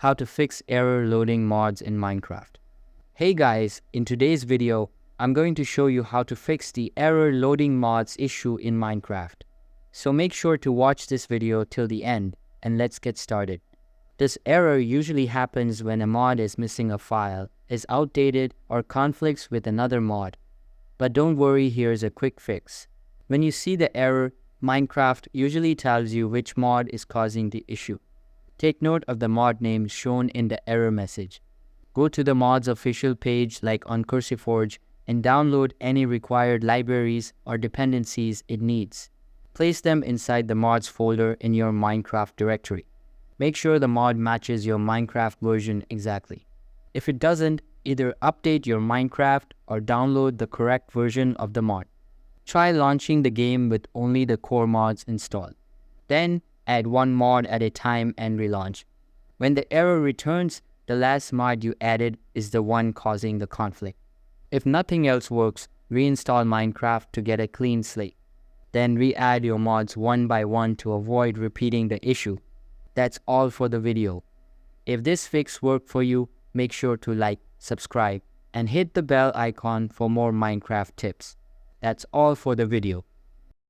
how to fix error loading mods in Minecraft. Hey guys, in today's video, I'm going to show you how to fix the error loading mods issue in Minecraft. So make sure to watch this video till the end and let's get started. This error usually happens when a mod is missing a file, is outdated, or conflicts with another mod. But don't worry, here's a quick fix. When you see the error, Minecraft usually tells you which mod is causing the issue. Take note of the mod name shown in the error message. Go to the mod's official page like on CurseForge and download any required libraries or dependencies it needs. Place them inside the mods folder in your Minecraft directory. Make sure the mod matches your Minecraft version exactly. If it doesn't, either update your Minecraft or download the correct version of the mod. Try launching the game with only the core mods installed. Then, add one mod at a time and relaunch. When the error returns, the last mod you added is the one causing the conflict. If nothing else works, reinstall Minecraft to get a clean slate. Then re-add your mods one by one to avoid repeating the issue. That's all for the video. If this fix worked for you, make sure to like, subscribe, and hit the bell icon for more Minecraft tips. That's all for the video.